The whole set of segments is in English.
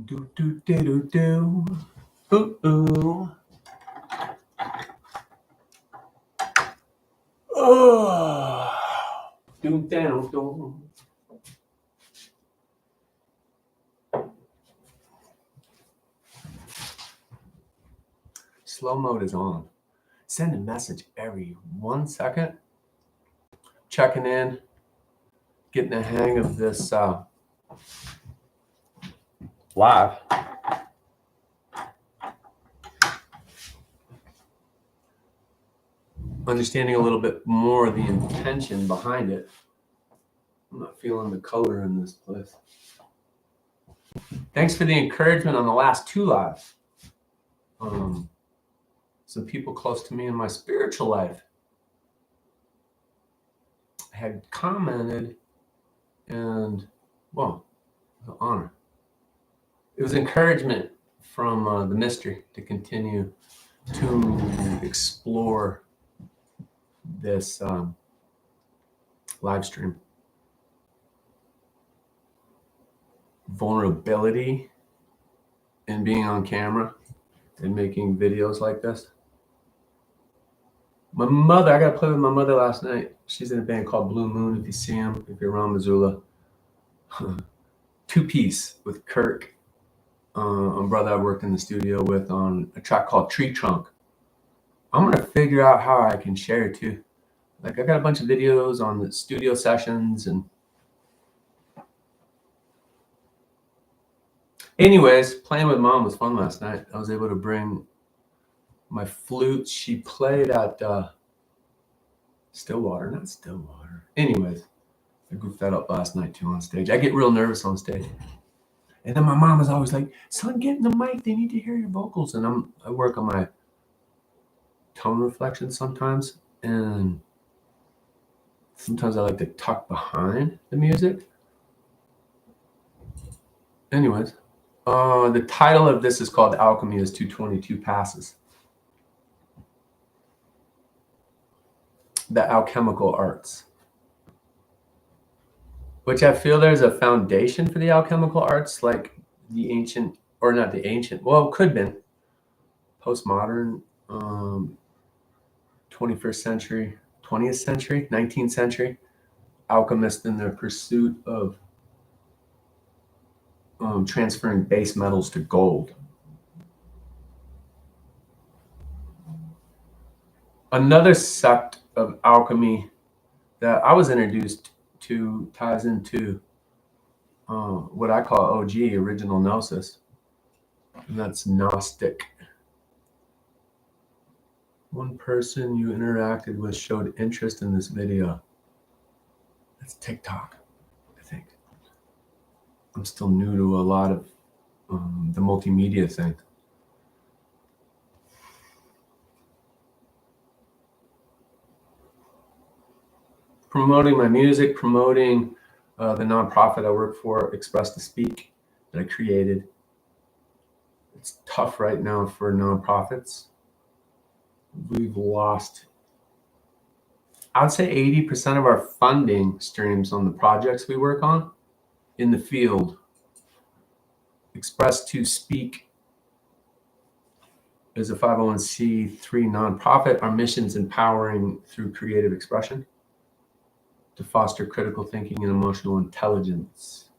Do do do do do. Ooh ooh. Oh. Doom down doom. Slow mode is on. Send a message every 1 second. Checking in. Getting the hang of this live. Understanding a little bit more of the intention behind it. I'm not feeling the color in this place. Thanks for the encouragement on the last 2 lives. Some people close to me in my spiritual life had commented, and well, the honor. It was encouragement from the mystery to continue to explore this live stream. Vulnerability in being on camera and making videos like this. My mother, I got to play with my mother last night. She's in a band called Blue Moon, if you see them, if you're around Missoula. 2-piece with Kirk, a brother I worked in the studio with on a track called Tree Trunk. I'm going to figure out how I can share it too. Like, I got a bunch of videos on the studio sessions and anyways, playing with mom was fun last night. I was able to bring my flute. She played at not Stillwater. Anyways, I goofed that up last night too on stage. I get real nervous on stage. And then my mom is always like, son, get in the mic. They need to hear your vocals. And I work on my tone reflection sometimes. And sometimes I like to tuck behind the music. Anyways, the title of this is called Alchemy is 222 Passes. The alchemical arts. Which I feel there's a foundation for the alchemical arts, like the ancient, or not the ancient, well, it could have been postmodern, 21st century, 20th century, 19th century, alchemists in their pursuit of transferring base metals to gold. Another sect of alchemy that I was introduced to ties into what I call OG, original gnosis, and that's Gnostic. One person you interacted with showed interest in this video. That's TikTok, I think. I'm still new to a lot of the multimedia thing. Promoting my music, promoting the nonprofit I work for, Express to Speak, that I created. It's tough right now for nonprofits. We've lost, I would say 80% of our funding streams on the projects we work on in the field. Express to Speak is a 501c3 nonprofit. Our mission is empowering through creative expression to foster critical thinking and emotional intelligence.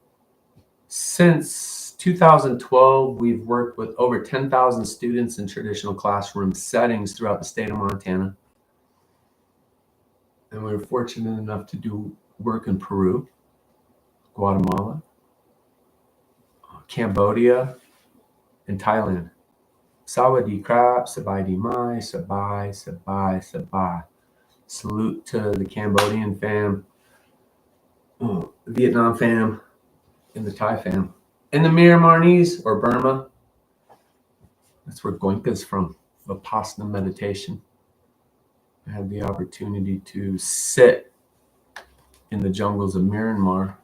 Since 2012, we've worked with over 10,000 students in traditional classroom settings throughout the state of Montana. And we were fortunate enough to do work in Peru, Guatemala, Cambodia, and Thailand. Sawadee krap, sabai di mai, sabai, sabai, sabai. Salute to the Cambodian fam, the Vietnam fam, and the Thai fam. And the Myanmarese, or Burma, that's where Goenka's from, Vipassana meditation. I had the opportunity to sit in the jungles of Myanmar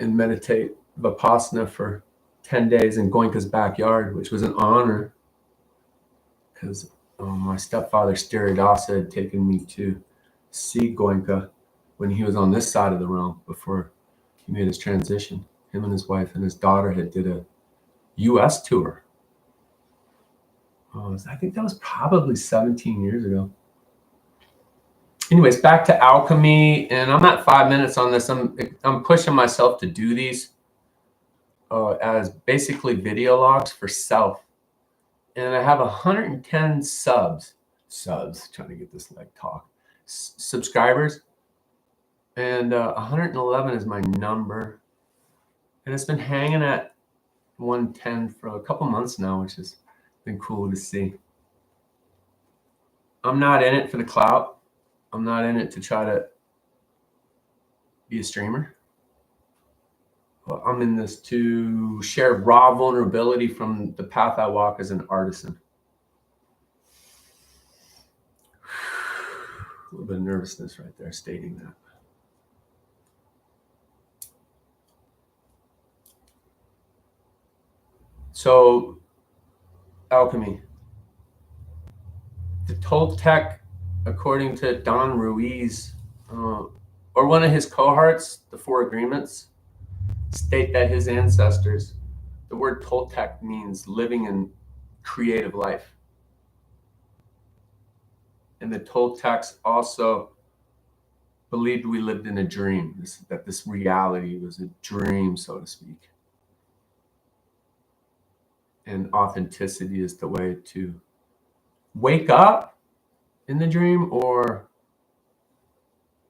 and meditate Vipassana for 10 days in Goenka's backyard, which was an honor because my stepfather, Steridasa, had taken me to see Goenka when he was on this side of the realm before he made his transition. Him and his wife and his daughter had did a U.S. tour. I think that was probably 17 years ago. Anyways, back to Alchemy, and I'm at 5 minutes on this. I'm pushing myself to do these as basically video logs for self, and I have 110 subs. Trying to get this like talk. Subscribers, and 111 is my number, and it's been hanging at 110 for a couple months now, which has been cool to see. I'm not in it for the clout. I'm not in it to try to be a streamer. I'm in this to share raw vulnerability from the path I walk as an artisan. A little bit of nervousness right there stating that. So, Alchemy. The Toltec, according to Don Ruiz, or one of his cohorts, the Four Agreements, state that his ancestors, the word Toltec means living in creative life. And the Toltecs also believed we lived in a dream, that this reality was a dream, so to speak. And authenticity is the way to wake up in the dream or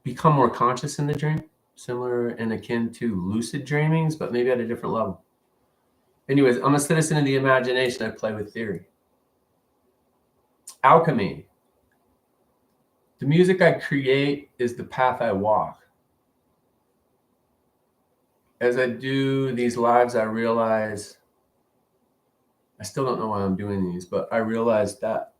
become more conscious in the dream, similar and akin to lucid dreamings, but maybe at a different level. Anyways, I'm a citizen of the imagination. I play with theory. Alchemy. The music I create is the path I walk. As I do these lives, I realize, I still don't know why I'm doing these, but I realize that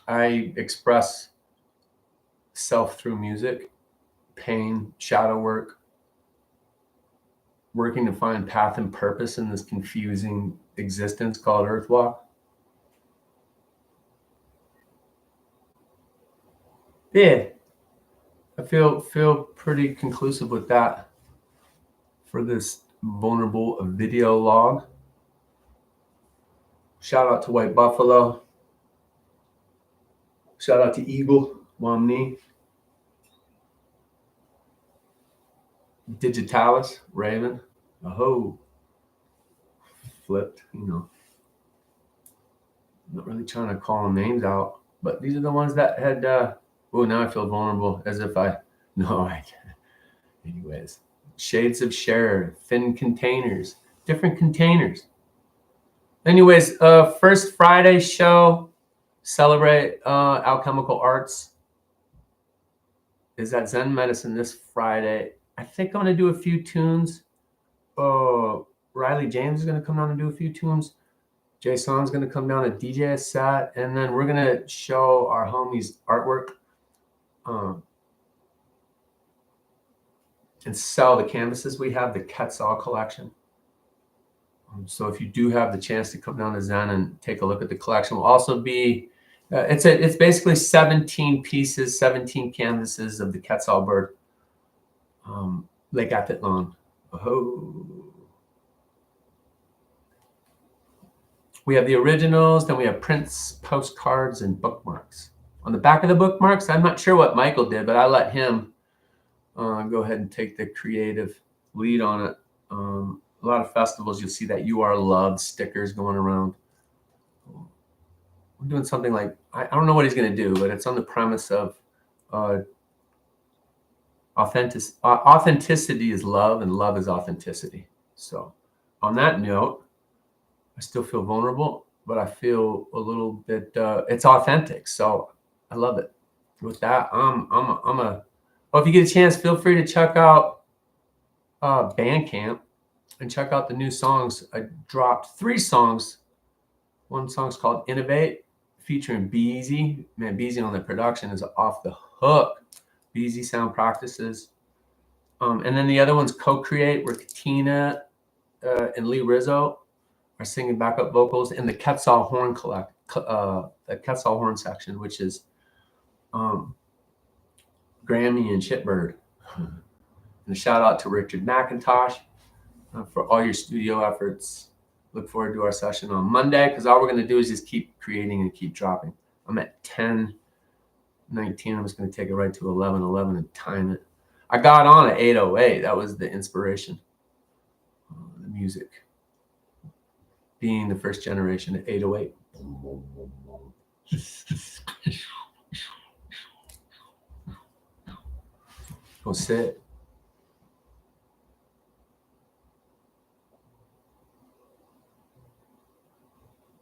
I express self through music, pain, shadow work, working to find path and purpose in this confusing existence called Earthwalk. Yeah, I feel pretty conclusive with that for this vulnerable video log. Shout out to White Buffalo. Shout out to Eagle, Wamni, Digitalis, Raven, Aho, Flipped, you know. I'm not really trying to call them names out, but these are the ones that had, oh, now I feel vulnerable as if I can't. Anyways, Shades of Share, Thin Containers, different containers. Anyways, first Friday show, celebrate alchemical arts, is at Zen Medicine this Friday. I think I'm going to do a few tunes. Riley James is going to come down and do a few tunes. Jay Song's going to come down and DJ a set. And then we're going to show our homies artwork and sell the canvases we have, the Quetzal collection. So if you do have the chance to come down to Zen and take a look at the collection, we'll also be, it's basically 17 pieces, 17 canvases of the Quetzal bird, Lake Atitlan. Oh. We have the originals, then we have prints, postcards, and bookmarks. On the back of the bookmarks, I'm not sure what Michael did, but I let him go ahead and take the creative lead on it. A lot of festivals, you'll see that "You Are Loved" stickers going around. We're doing something like, I don't know what he's going to do, but it's on the premise of authenticity is love and love is authenticity. So on that note, I still feel vulnerable, but I feel a little bit, it's authentic. So I love it. With that, well, if you get a chance, feel free to check out Bandcamp and check out the new songs. I dropped 3 songs. One song's called Innovate, featuring Beezy. Man, Beezy on the production is off the hook. Beezy Sound Practices. And then the other one's Co-Create, where Katina and Lee Rizzo are singing backup vocals in the Quetzal Horn the Quetzal Horn section, which is Grammy and Shitbird. And a shout out to Richard McIntosh for all your studio efforts. Look forward to our session on Monday, because all we're going to do is just keep creating and keep dropping. I'm at 10:19. I'm just going to take it right to 11:11 and time it. I got on at 8:08. That was the inspiration. The music. Being the first generation at 8:08. Go sit.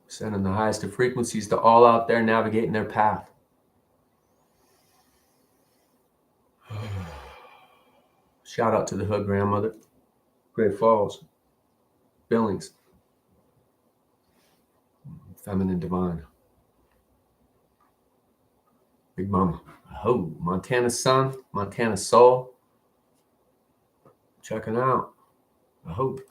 Sending the highest of frequencies to all out there navigating their path. Shout out to the hood grandmother. Great Falls. Billings. Feminine Divine. Big Mama. Ho. Montana Sun. Montana Soul. Checking out. I hope.